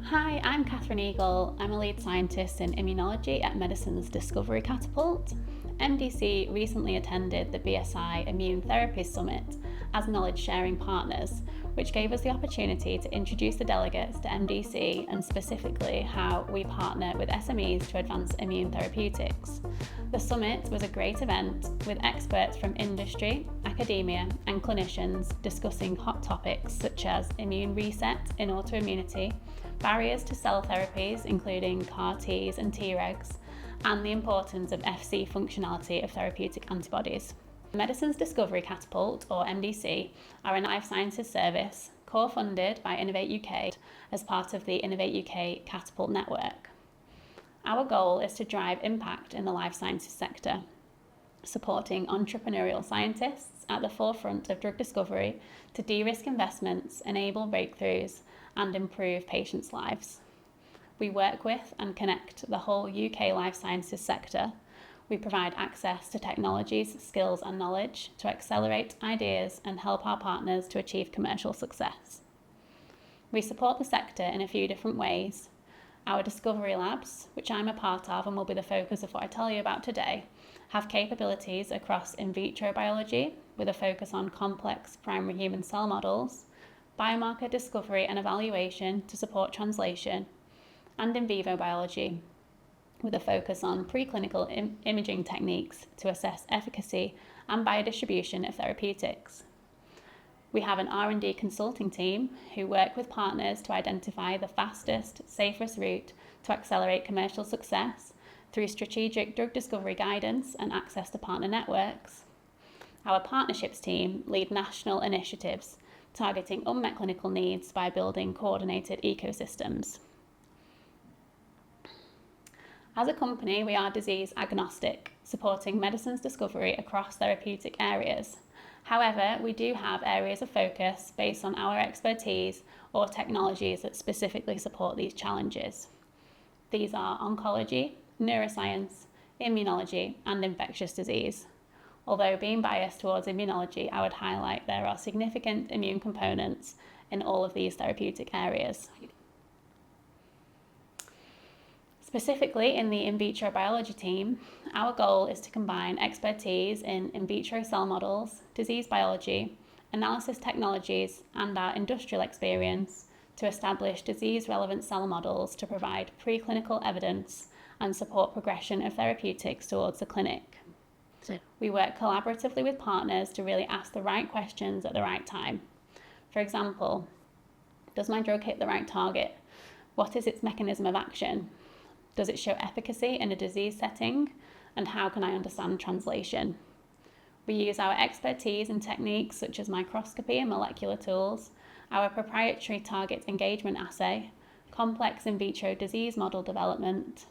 Hi, I'm Catherine Eagle. I'm a lead scientist in Immunology at Medicines Discovery Catapult. MDC recently attended the BSI Immune Therapy Summit as knowledge sharing partners, which gave us the opportunity to introduce the delegates to MDC and specifically how we partner with SMEs to advance immune therapeutics. The summit was a great event with experts from industry, academia, and clinicians discussing hot topics such as immune reset in autoimmunity, barriers to cell therapies including CAR-Ts and Tregs, and the importance of FC functionality of therapeutic antibodies. Medicines Discovery Catapult, or MDC, are a life sciences service co-funded by Innovate UK as part of the Innovate UK Catapult network. Our goal is to drive impact in the life sciences sector, supporting entrepreneurial scientists at the forefront of drug discovery to de-risk investments, enable breakthroughs, and improve patients' lives. We work with and connect the whole UK life sciences sector. We provide access to technologies, skills, and knowledge to accelerate ideas and help our partners to achieve commercial success. We support the sector in a few different ways. Our discovery labs, which I'm a part of and will be the focus of what I tell you about today, have capabilities across in vitro biology with a focus on complex primary human cell models, biomarker discovery and evaluation to support translation, and in vivo biology with a focus on preclinical imaging techniques to assess efficacy and biodistribution of therapeutics. We have an R&D consulting team who work with partners to identify the fastest, safest route to accelerate commercial success through strategic drug discovery guidance and access to partner networks. Our partnerships team lead national initiatives targeting unmet clinical needs by building coordinated ecosystems. As a company, we are disease agnostic, supporting medicines discovery across therapeutic areas. However, we do have areas of focus based on our expertise or technologies that specifically support these challenges. These are oncology, neuroscience, immunology, and infectious disease. Although being biased towards immunology, I would highlight there are significant immune components in all of these therapeutic areas. Specifically in the In Vitro Biology team, our goal is to combine expertise in vitro cell models, disease biology, analysis technologies, and our industrial experience to establish disease-relevant cell models to provide preclinical evidence and support progression of therapeutics towards the clinic. We work collaboratively with partners to really ask the right questions at the right time. For example, does my drug hit the right target? What is its mechanism of action? Does it show efficacy in a disease setting? And how can I understand translation? We use our expertise in techniques such as microscopy and molecular tools, our proprietary target engagement assay, complex in vitro disease model development,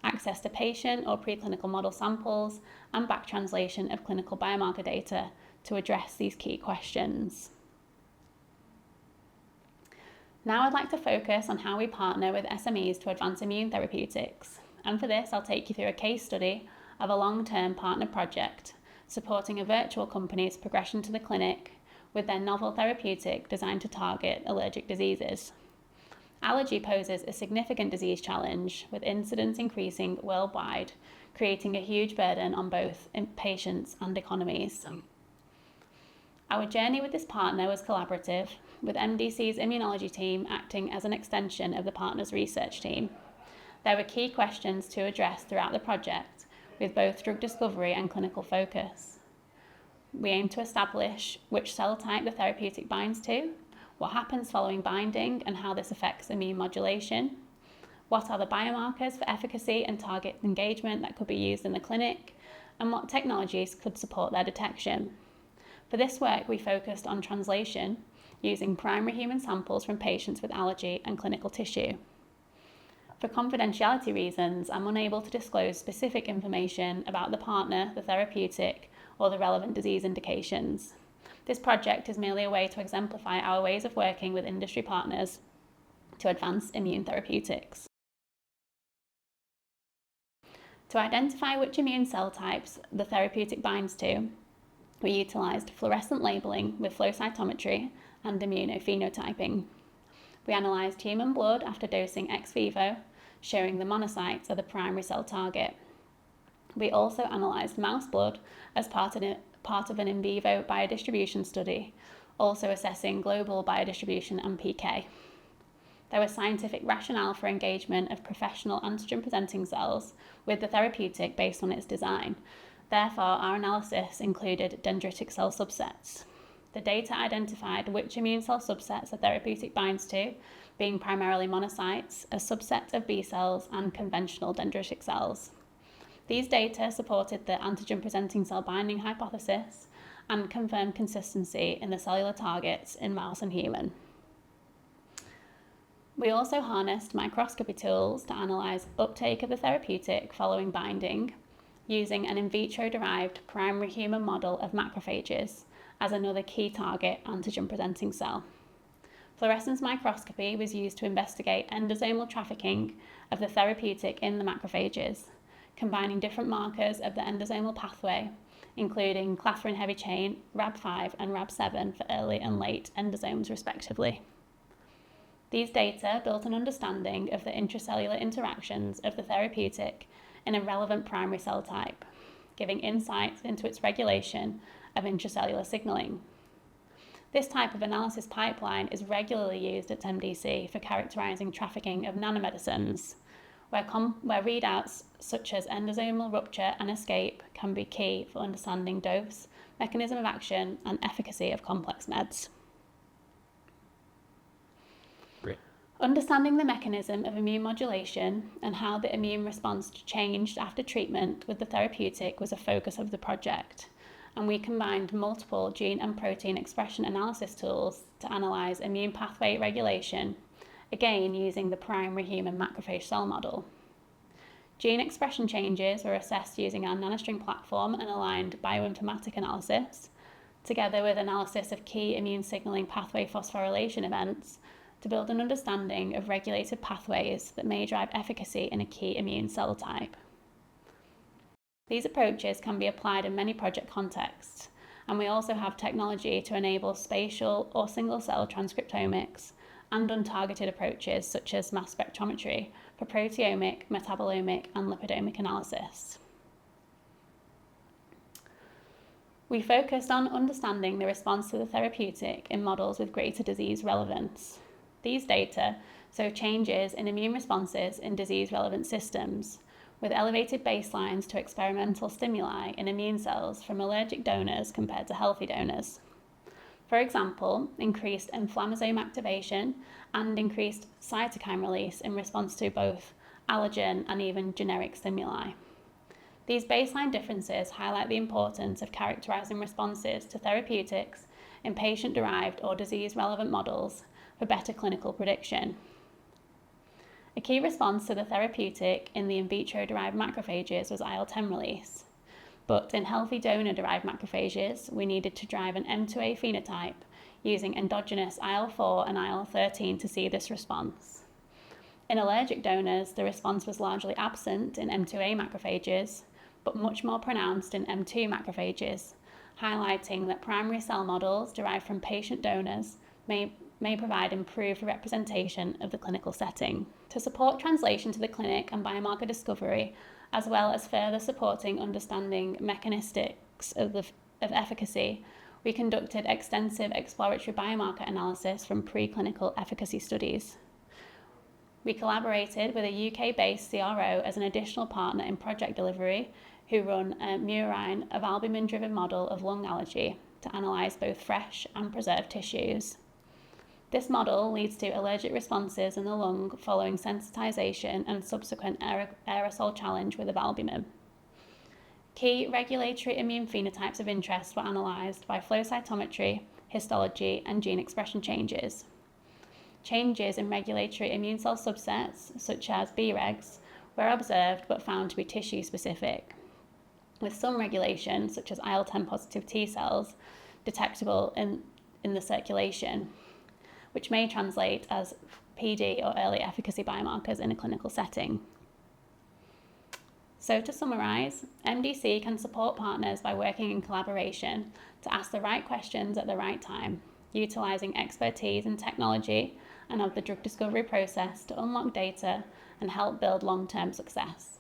access to patient or preclinical model samples, and back translation of clinical biomarker data to address these key questions. Now I'd like to focus on how we partner with SMEs to advance immune therapeutics. And for this, I'll take you through a case study of a long-term partner project supporting a virtual company's progression to the clinic with their novel therapeutic designed to target allergic diseases. Allergy poses a significant disease challenge with incidence increasing worldwide, creating a huge burden on both patients and economies. Our journey with this partner was collaborative, with MDC's Immunology team acting as an extension of the partner's research team. There were key questions to address throughout the project, with both drug discovery and clinical focus. We aim to establish which cell type the therapeutic binds to, what happens following binding and how this affects immune modulation, what are the biomarkers for efficacy and target engagement that could be used in the clinic, and what technologies could support their detection. For this work, we focused on translation, using primary human samples from patients with allergy and clinical tissue. For confidentiality reasons, I'm unable to disclose specific information about the partner, the therapeutic, or the relevant disease indications. This project is merely a way to exemplify our ways of working with industry partners to advance immune therapeutics. To identify which immune cell types the therapeutic binds to, we utilised fluorescent labelling with flow cytometry and immunophenotyping. We analysed human blood after dosing ex vivo, showing the monocytes are the primary cell target. We also analysed mouse blood as part of an in vivo biodistribution study, also assessing global biodistribution and PK. There was scientific rationale for engagement of professional antigen-presenting cells with the therapeutic based on its design. Therefore, our analysis included dendritic cell subsets. The data identified which immune cell subsets the therapeutic binds to, being primarily monocytes, a subset of B cells, and conventional dendritic cells. These data supported the antigen-presenting cell binding hypothesis and confirmed consistency in the cellular targets in mouse and human. We also harnessed microscopy tools to analyse uptake of the therapeutic following binding, using an in vitro derived primary human model of macrophages as another key target antigen-presenting cell. Fluorescence microscopy was used to investigate endosomal trafficking of the therapeutic in the macrophages, combining different markers of the endosomal pathway, including clathrin heavy chain, Rab5 and Rab7 for early and late endosomes respectively. These data built an understanding of the intracellular interactions of the therapeutic in a relevant primary cell type, giving insights into its regulation of intracellular signalling. This type of analysis pipeline is regularly used at MDC for characterising trafficking of nanomedicines, where readouts such as endosomal rupture and escape can be key for understanding dose, mechanism of action, and efficacy of complex meds. Understanding the mechanism of immune modulation and how the immune response changed after treatment with the therapeutic was a focus of the project, and we combined multiple gene and protein expression analysis tools to analyse immune pathway regulation, again using the primary human macrophage cell model. Gene expression changes were assessed using our nanostring platform and aligned bioinformatic analysis, together with analysis of key immune signalling pathway phosphorylation events, to build an understanding of regulated pathways that may drive efficacy in a key immune cell type. These approaches can be applied in many project contexts, and we also have technology to enable spatial or single-cell transcriptomics and untargeted approaches such as mass spectrometry for proteomic, metabolomic, and lipidomic analysis. We focused on understanding the response to the therapeutic in models with greater disease relevance. These data show changes in immune responses in disease-relevant systems, with elevated baselines to experimental stimuli in immune cells from allergic donors compared to healthy donors. For example, increased inflammasome activation and increased cytokine release in response to both allergen and even generic stimuli. These baseline differences highlight the importance of characterizing responses to therapeutics in patient-derived or disease-relevant models for better clinical prediction. A key response to the therapeutic in the in vitro derived macrophages was IL-10 release, but in healthy donor-derived macrophages, we needed to drive an M2A phenotype using endogenous IL-4 and IL-13 to see this response. In allergic donors, the response was largely absent in M2A macrophages, but much more pronounced in M2 macrophages, highlighting that primary cell models derived from patient donors may provide improved representation of the clinical setting. To support translation to the clinic and biomarker discovery, as well as further supporting understanding mechanistics of efficacy, we conducted extensive exploratory biomarker analysis from preclinical efficacy studies. We collaborated with a UK-based CRO as an additional partner in project delivery, who run a murine of albumin-driven model of lung allergy to analyse both fresh and preserved tissues. This model leads to allergic responses in the lung following sensitization and subsequent aerosol challenge with albumin. Key regulatory immune phenotypes of interest were analysed by flow cytometry, histology, and gene expression changes. Changes in regulatory immune cell subsets, such as Tregs, were observed but found to be tissue-specific, with some regulation, such as IL-10 positive T cells, detectable in the circulation, which may translate as PD or early efficacy biomarkers in a clinical setting. So to summarise, MDC can support partners by working in collaboration to ask the right questions at the right time, utilising expertise in technology and of the drug discovery process to unlock data and help build long-term success.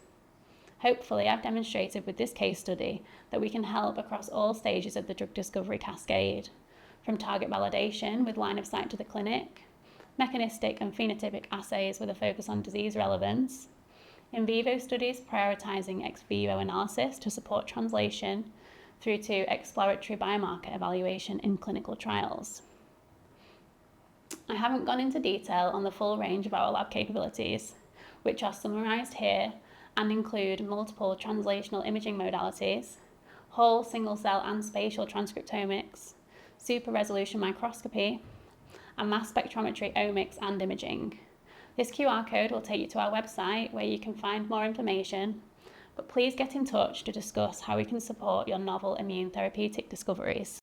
Hopefully, I've demonstrated with this case study that we can help across all stages of the drug discovery cascade, from target validation with line of sight to the clinic, mechanistic and phenotypic assays with a focus on disease relevance, in vivo studies prioritising ex vivo analysis to support translation, through to exploratory biomarker evaluation in clinical trials. I haven't gone into detail on the full range of our lab capabilities, which are summarised here and include multiple translational imaging modalities, whole, single-cell and spatial transcriptomics, super resolution microscopy, and mass spectrometry, omics and imaging. This QR code will take you to our website where you can find more information, but please get in touch to discuss how we can support your novel immune therapeutic discoveries.